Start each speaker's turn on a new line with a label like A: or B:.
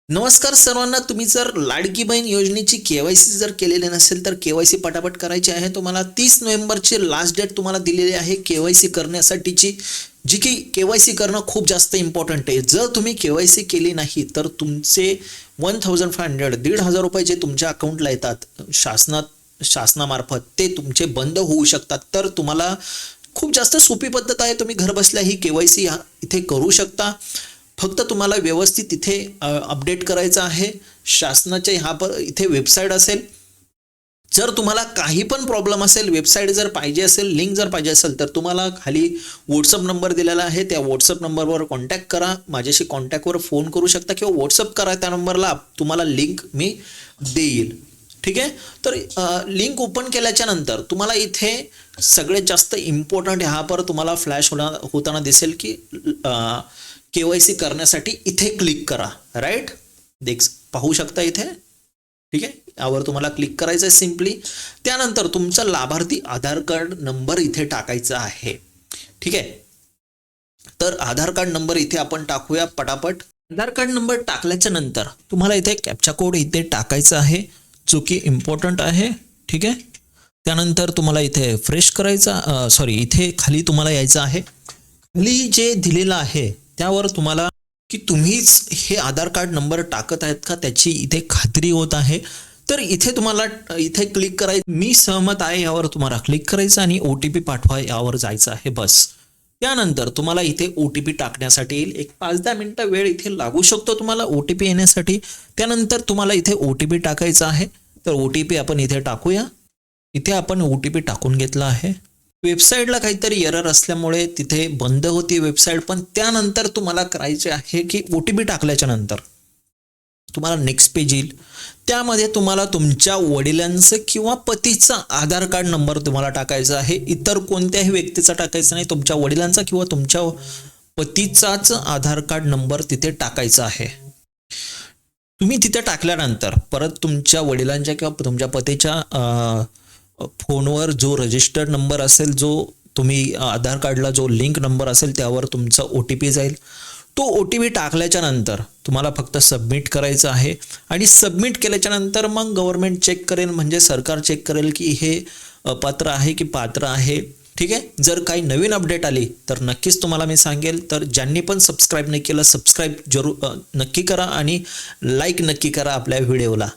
A: नमस्कार सर्वांना. तुम्ही जर लाडकी बहीण योजनेची केवायसी जर केलेली नसेल तर केवायसी पटापट करायची आहे. तुम्हाला 30 नोव्हेंबरची लास्ट डेट तुम्हाला दिलेली आहे केवायसी करण्यासाठीची, जी की केवायसी करणं खूप जास्त इम्पॉर्टंट आहे. जर तुम्ही केवायसी केली नाही तर तुमचे 1500 1,500 रुपये जे तुमच्या अकाउंटला येतात शासनामार्फत ते तुमचे बंद होऊ शकतात. तर तुम्हाला खूप जास्त सोपी पद्धत आहे. तुम्ही घर बसल्या ही केवायसी इथे करू शकता. फक्त तुम्हाला व्यवस्थित इथे अपडेट करायचं आहे. शासनाचे इथे वेबसाईट असेल. जर तुम्हाला काही पण प्रॉब्लेम असेल, वेबसाईट जर पाहिजे असेल, लिंक जर पाहिजे असेल, तर तुम्हाला खाली व्हॉट्सअप नंबर दिलेला आहे. त्या व्हॉट्सअप नंबरवर कॉन्टॅक्ट करा. माझ्याशी कॉन्टॅक्टवर फोन करू शकता किंवा व्हॉट्सअप करा. त्या नंबरला तुम्हाला लिंक मी देईल. ठीक आहे. तर लिंक ओपन केल्याच्या नंतर तुम्हाला इथे सगळ्यात जास्त इम्पॉर्टंट पर तुम्हाला फ्लॅश होताना दिसेल की केवायसी करण्यासाठी इथे क्लिक करा. राईट, पाहू शकता इथे. ठीक आहे, यावर तुम्हाला क्लिक करायचं आहे सिम्पली. त्यानंतर तुमचा लाभार्थी आधार कार्ड नंबर इथे टाकायचा आहे. ठीक आहे, तर आधार कार्ड नंबर इथे आपण टाकूया पटापट. आधार कार्ड नंबर टाकल्याच्या नंतर तुम्हाला इथे कॅप्चा कोड इथे टाकायचा आहे, जो की इम्पॉर्टंट आहे. ठीक आहे, त्यानंतर तुम्हाला इथे फ्रेश करायचा, इथे खाली तुम्हाला यायचं आहे. खाली जे दिलेलं आहे त्यावर तुम्हाला की तुम्हीच हे आधार कार्ड नंबर टाकत आहेत का त्याची इथे खात्री होत आहे. तर इथे तुम्हाला इथे क्लिक करायचं, मी सहमत आहे यावर तुम्हाला क्लिक करायचं आणि OTP पाठवा यावर जायचं आहे बस. त्यानंतर तुम्हाला इथे OTP टाकण्यासाठी येईल. एक 5-10 मिनिटं वेळ इथे लागू शकतो तुम्हाला OTP येण्यासाठी. त्यानंतर तुम्हाला इथे OTP टाकायचा आहे. तर OTP आपण इथे टाकूया. इथे आपण OTP टाकून घेतला आहे. वेबसाईटला काहीतरी एरर असल्यामुळे तिथे बंद होती वेबसाईट. पण त्यानंतर तुम्हाला करायचे आहे की OTP टाकल्याच्या नंतर तुम्हाला नेक्स्ट पेज येईल. त्यामध्ये तुम्हाला तुमच्या वडिलांचं किंवा पतीचा आधार कार्ड नंबर तुम्हाला टाकायचा आहे. इतर कोणत्याही व्यक्तीचा टाकायचा नाही. तुमच्या वडिलांचा किंवा तुमच्या पतीचाच आधार कार्ड नंबर तिथे टाकायचा आहे. तुम्ही तिथे टाकल्यानंतर परत तुमच्या वडिलांच्या किंवा तुमच्या पतीच्या फोनवर जो रजिस्टर्ड नंबर असेल, जो तुम्ही आधार कार्डला जो लिंक नंबर असेल त्यावर तुमचा OTP जाईल. तो OTP टाकल्याच्या नंतर तुम्हाला फक्त सबमिट करायचं आहे. आणि सबमिट केल्याच्या नंतर मग गव्हर्नमेंट चेक करेल, म्हणजे सरकार चेक करेल की हे अपात्र आहे की पात्र आहे. ठीक आहे. जर काही नवीन अपडेट आली तर नक्कीच तुम्हाला मी सांगेल. तर ज्यांनी पण सबस्क्राईब नाही केलं, सबस्क्राईब नक्की करा आणि लाईक नक्की करा आपल्या व्हिडिओला.